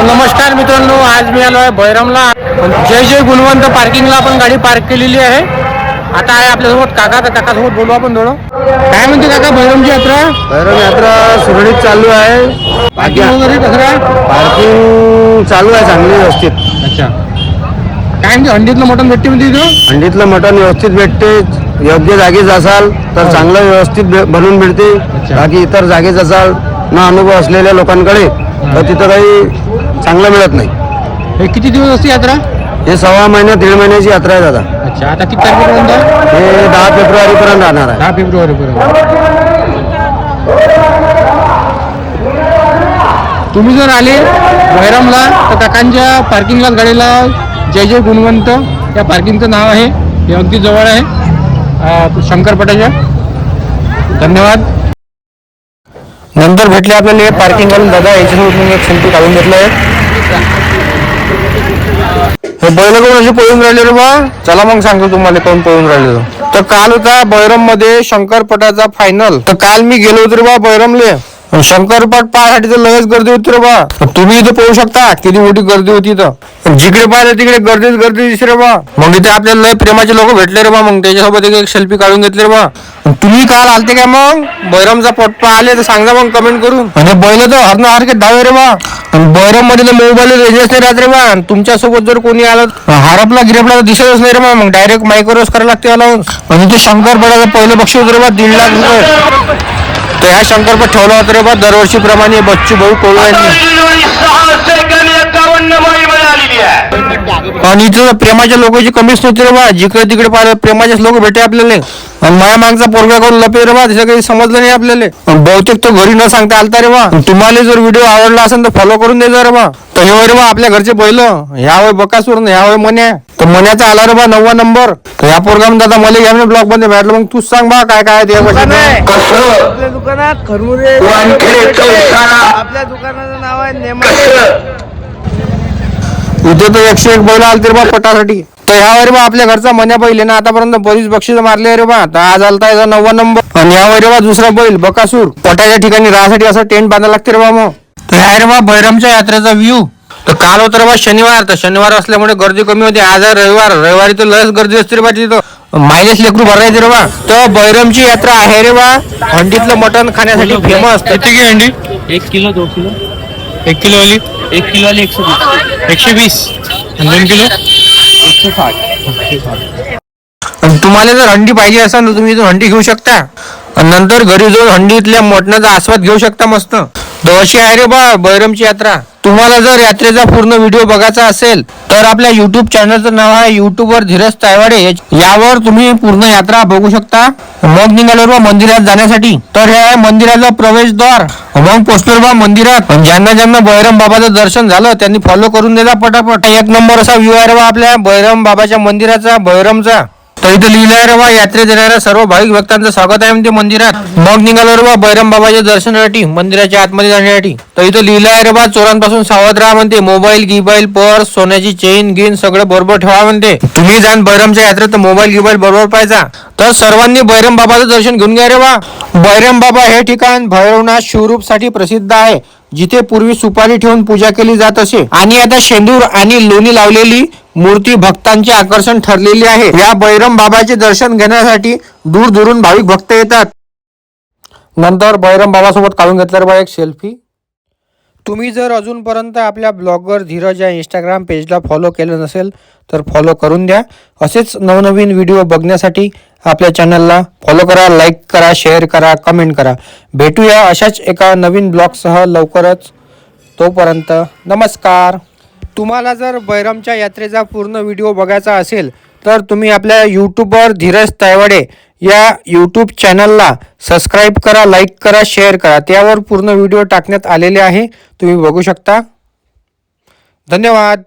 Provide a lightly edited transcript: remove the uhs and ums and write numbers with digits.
नमस्कार मित्रांनो, आज मी आलो आहे बैरमला. जय जय गुणवंत पार्किंगला आपण गाडी पार्क केलेली आहे. आता आहे आपल्यासोबत काका. तर काकासोबत बोलू आपण थोडं. काय म्हणते काका, बैरमची यात्रा? बैरम यात्रा सुरळीत चालू आहे. पार्किंग वगैरे कसं आहे? पार्किंग चालू आहे चांगली व्यवस्थित. अच्छा, काय म्हणते, हंडीतलं मटण भेटते म्हणते इथं? हंडीतलं मटण व्यवस्थित भेटते. योग्य जागेच असाल तर चांगलं व्यवस्थित बनवून मिळते. बाकी इतर जागेच असाल ना अनुभव असलेल्या लोकांकडे तर तिथं काही चांगलं मिळत नाही. हे किती दिवस असते यात्रा? हे 1.5 महिना 1.5 महिन्याची यात्रा आहे दादा. अच्छा, आता किती तारखेपर्यंत? हे 10 फेब्रुवारीपर्यंत राहणार आहे. 10 फेब्रुवारीपर्यंत. तुम्ही जर आले बैरमला तर काकांच्या पार्किंगला गाडीला जय जय गुणवंत या पार्किंगचं नाव आहे. हे अगदी जवळ आहे शंकरपटाच्या. धन्यवाद. नंतर भेटले आपल्याला हे पार्किंग करून दादा याच्यासोबत एक सेल्फी काढून घेतलं आहे. हे बैल कोण असे पळून राहिले रे बा? चला मग सांगतो तुम्हाला कोण पळून राहिले. तर काल होता बैरम मध्ये शंकरपटाचा फायनल. तर काल मी गेलो होतो रे बा बैरमले. शंकरपट पाहायसाठी तर लयच गर्दी होती रे बा. तुम्ही इथे पाहू शकता किती मोठी गर्दी होती. तर जिकडे पाहिलं तिकडे गर्दीच गर्दी दिसते रे बा. मग इथे आपल्याला लय प्रेमाचे लोक भेटले रे बा. मग त्याच्यासोबत एक सेल्फी काढून घेतले रे बा. तुम्ही काल आलते का मग बैरमचा पट आले तर सांगा मग कमेंट करून. आणि बैल तर हरणासारखे धावे रे बा. बैरम मध्ये तर मोबाईल रेंजच नाही राहत रे बा. तुमच्यासोबत जर कोणी आलं हारपला गिरपला तर दिसतच नाही रे बा. मग डायरेक्ट मायक्रोस करायला लागते लावून. आणि ते शंकरपटाचं पहिलं बक्षीस होतं रे बा 1.5 लाख रुपये. तर ह्या शंकरपट ठेवला होता रे बा दरवर्षीप्रमाणे बच्चू भाऊ कोळू यांनी. आणि इथं प्रेमाच्या लोकांची कमीच नव्हती रे बा. जिकडे तिकडे पाहिलं प्रेमाचेच लोक भेटे आपल्याला. आणि माया मागचा पोरगा करून लपे रे बा. तिचं काही समजलं नाही आपल्याला. बहुतेक तो घरी न सांगता आलता रे बा. तुम्हाला जर व्हिडिओ आवडला असेल तर फॉलो करून द्यायचा रे बा. तर हे रे बा आपल्या घरचे बैल. ह्यावेळी बकासूर ह्यावेळी मन्या. तर मन्याचा आला रे बा 9वा नंबर. तर ह्या पोरगा दादा मला घ्या ब्लॉग मध्ये भेटलं. मग तूच सांग बा काय काय ते. आपल्या दुकानात खरमुरे. आपल्या दुकानाचं नाव आहे नेमा. इथे तर 101 बैल आलते रे बा पटासाठी. तर ह्यावर बा आपल्या घरचा मन्या बैल ना आतापर्यंत बरीच बक्षीस मारले रे बा. तर आज आलता याचा 9वा नंबर. आणि यावर बा दुसरा बैल बकासूर. पटाच्या ठिकाणी राहण्यासाठी असं टेंट बांधायला लागते रे बा. मग तर ह्या रे बा बैरमच्या यात्रेचा व्ह्यू. तर काल होतं रे बा शनिवार. तर शनिवार असल्यामुळे गर्दी कमी होती. आज रविवारी तर लस गर्दी असते रे बा तिथं. मायलेस लेकरू भरायचे रे बा. तर बैरमची यात्रा आहे रे बा. हंडीतलं मटण खाण्यासाठी फेमस. किती की हंडी? 1 किलो 2 किलो. 1 किलो वाली? 1 किलो वाली 120. 120. 2 किलो 160. आणि तुम्हाला जर हंडी पाहिजे असेल तर तुम्ही इथून हंडी घेऊ शकता. आणि नंतर घरी जाऊन हंडीतल्या मटणाचा आस्वाद घेऊ शकता मस्त. तर अशी आहे रे बा बैरमची यात्रा. तुम्हाला जर यात्रेचा पूर्ण व्हिडिओ बघायचा असेल तर आपल्या युट्यूब चॅनलचं नाव आहे युट्यूबवर धीरज तायवाडे. यावर तुम्ही पूर्ण यात्रा बघू शकता. मग निघालो बा मंदिरात जाण्यासाठी. तर हे आहे मंदिराचं प्रवेशद्वार. मग पोचलो बा मंदिरात. ज्यांना ज्यांना बैरम बाबाचं दर्शन झालं त्यांनी फॉलो करून दिला पटापट. 1 नंबर असा व्ह्यू आहे रे बा आपल्या बैरम बाबाच्या मंदिराचा बैरमचा. तर इथे लिहिलं आहे रे बा यात्रेत येणाऱ्या सर्व भाविक भक्तांचं स्वागत आहे म्हणते मंदिरात. मग निघालो रे बा बैरम बाबाच्या दर्शनासाठी मंदिराच्या आतमध्ये जाण्यासाठी. तर इथे लिहिलं आहे रे बा चोरांपासून सावध राहा म्हणते. मोबाईल गिबाईल पर्स सोन्याची चेन गिन सगळं बरोबर ठेवा म्हणते. तुम्ही जाण बैरमच्या यात्रेत तर मोबाईल गिबाईल बरोबर पाहिजा. तर सर्वांनी बैरम बाबाचं दर्शन घेऊन घ्या रे बा. बैरम बाबा हे ठिकाण भैरवनाथ शिवरूपसाठी प्रसिद्ध आहे. जिथे पूर्वी सुपारी ठेवून पूजा केली जात असे. आणि आता शेंदूर आणि लोणी लावलेली मूर्ती भक्तांचे आकर्षण ठरलेली आहे. या बैरम बाबाचे दर्शन घेण्यासाठी दूर दूरून भाविक भक्त येतात. नंतर बैरम बाबासोबत काढून घेतल्यावर बा एक सेल्फी. तुम्ही जर अजूनपर्यंत आपल्या ब्लॉगर धीरज या इंस्टाग्राम पेजला फॉलो केलं नसेल तर फॉलो करून द्या. असेच नवनवीन व्हिडिओ बघण्यासाठी आपल्या चॅनलला फॉलो करा, लाईक करा, शेअर करा, कमेंट करा. भेटूया अशाच एका नवीन ब्लॉगसह लवकरच. तोपर्यंत नमस्कार. तुम्हाला जर बैरमच्या यात्रेचा पूर्ण व्हिडिओ बघायचा असेल तर तुम्ही आपल्या यूट्यूबवर धीरज तायवाडे या यूट्यूब चॅनलला सबस्क्राईब करा, लाईक करा, शेअर करा. त्यावर पूर्ण व्हिडिओ टाकण्यात आलेले आहे. तुम्ही बघू शकता. धन्यवाद.